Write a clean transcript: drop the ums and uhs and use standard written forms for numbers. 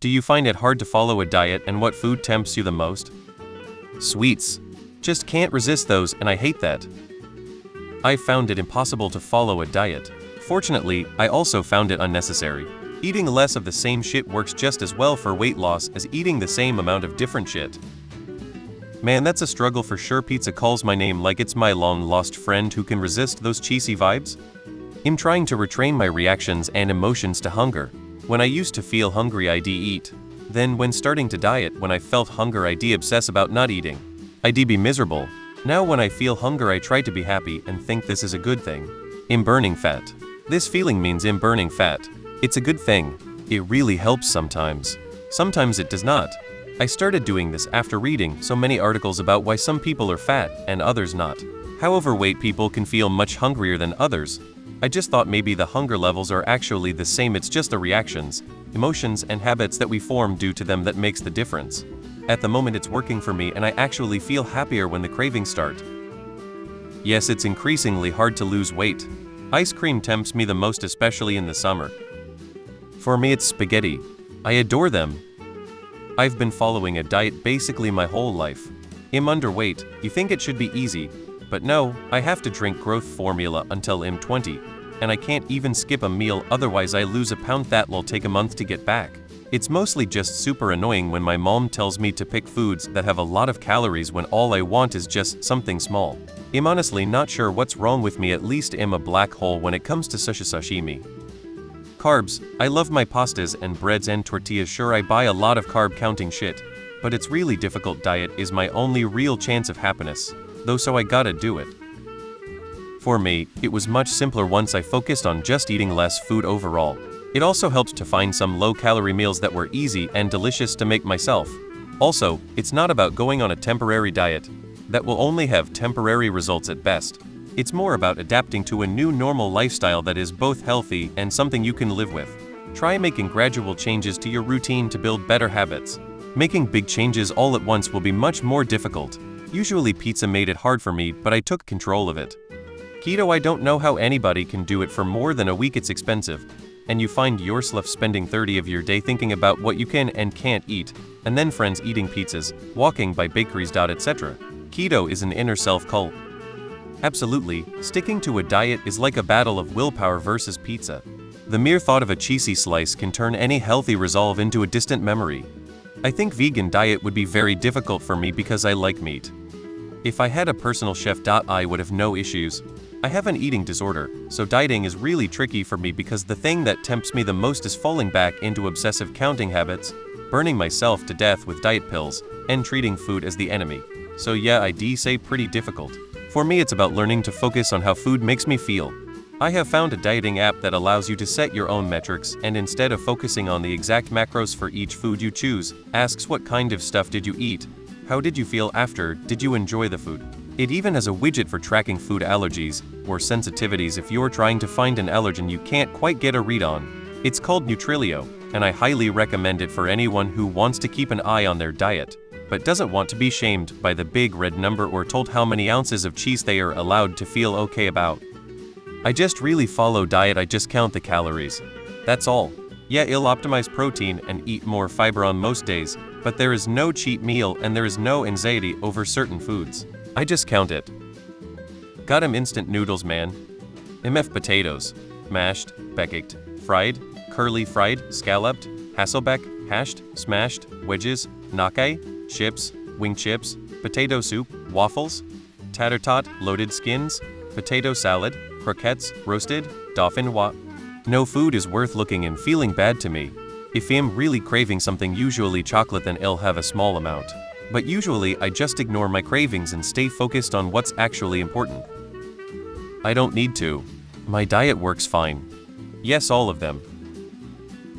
Do you find it hard to follow a diet, and what food tempts you the most? Sweets. Just can't resist those, and I hate that. I found it impossible to follow a diet. Fortunately, I also found it unnecessary. Eating less of the same shit works just as well for weight loss as eating the same amount of different shit. Man, that's a struggle for sure. Pizza calls my name like it's my long-lost friend who can resist those cheesy vibes. I'm trying to retrain my reactions and emotions to hunger. When I used to feel hungry, I'd eat. Then when starting to diet, when I felt hunger, I'd obsess about not eating. I'd be miserable. Now when I feel hunger, I try to be happy and think this is a good thing. I'm burning fat. This feeling means I'm burning fat. It's a good thing. It really helps sometimes. Sometimes it does not. I started doing this after reading so many articles about why some people are fat and others not. How overweight people can feel much hungrier than others. I just thought maybe the hunger levels are actually the same, it's just the reactions, emotions, and habits that we form due to them that makes the difference. At the moment it's working for me and I actually feel happier when the cravings start. Yes, it's increasingly hard to lose weight. Ice cream tempts me the most, especially in the summer. For me it's spaghetti. I adore them. I've been following a diet basically my whole life. I'm underweight, you think it should be easy. But no, I have to drink growth formula until I'm 20, and I can't even skip a meal, otherwise I lose a pound. That'll take a month to get back. It's mostly just super annoying when my mom tells me to pick foods that have a lot of calories when all I want is just something small. I'm honestly not sure what's wrong with me, at least I'm a black hole when it comes to sashimi. Carbs. I love my pastas and breads and tortillas. Sure, I buy a lot of carb counting shit, but it's really difficult. Diet is my only real chance of happiness. Though, so I gotta do it. For me, it was much simpler once I focused on just eating less food overall. It also helped to find some low-calorie meals that were easy and delicious to make myself. Also, it's not about going on a temporary diet that will only have temporary results at best. It's more about adapting to a new normal lifestyle that is both healthy and something you can live with. Try making gradual changes to your routine to build better habits. Making big changes all at once will be much more difficult. Usually pizza made it hard for me, but I took control of it. Keto, I don't know how anybody can do it for more than a week. It's expensive, and you find yourself spending 30 of your day thinking about what you can and can't eat, and then friends eating pizzas, walking by bakeries, etc. Keto is an inner self cult. Absolutely, sticking to a diet is like a battle of willpower versus pizza. The mere thought of a cheesy slice can turn any healthy resolve into a distant memory. I think vegan diet would be very difficult for me because I like meat. If I had a personal chef, I would have no issues. I have an eating disorder, so dieting is really tricky for me because the thing that tempts me the most is falling back into obsessive counting habits, burning myself to death with diet pills, and treating food as the enemy. So yeah, I'd say pretty difficult. For me it's about learning to focus on how food makes me feel. I have found a dieting app that allows you to set your own metrics, and instead of focusing on the exact macros for each food you choose, asks what kind of stuff did you eat? How did you feel after? Did you enjoy the food? It even has a widget for tracking food allergies or sensitivities if you're trying to find an allergen you can't quite get a read on. It's called Nutrilio, and I highly recommend it for anyone who wants to keep an eye on their diet, but doesn't want to be shamed by the big red number or told how many ounces of cheese they are allowed to feel okay about. I just really follow diet, I just count the calories. That's all. Yeah, I'll optimize protein and eat more fiber on most days, but there is no cheat meal and there is no anxiety over certain foods. I just count it. Got 'em instant noodles, man. MF potatoes. Mashed, baked, fried, curly fried, scalloped, Hasselbeck, hashed, smashed, wedges, nakai, chips, wing chips, potato soup, waffles, tater tot, loaded skins, potato salad, croquettes, roasted, dauphinoise. No food is worth looking and feeling bad to me. If I'm really craving something, usually chocolate, then I'll have a small amount. But usually I just ignore my cravings and stay focused on what's actually important. I don't need to. My diet works fine. Yes, all of them.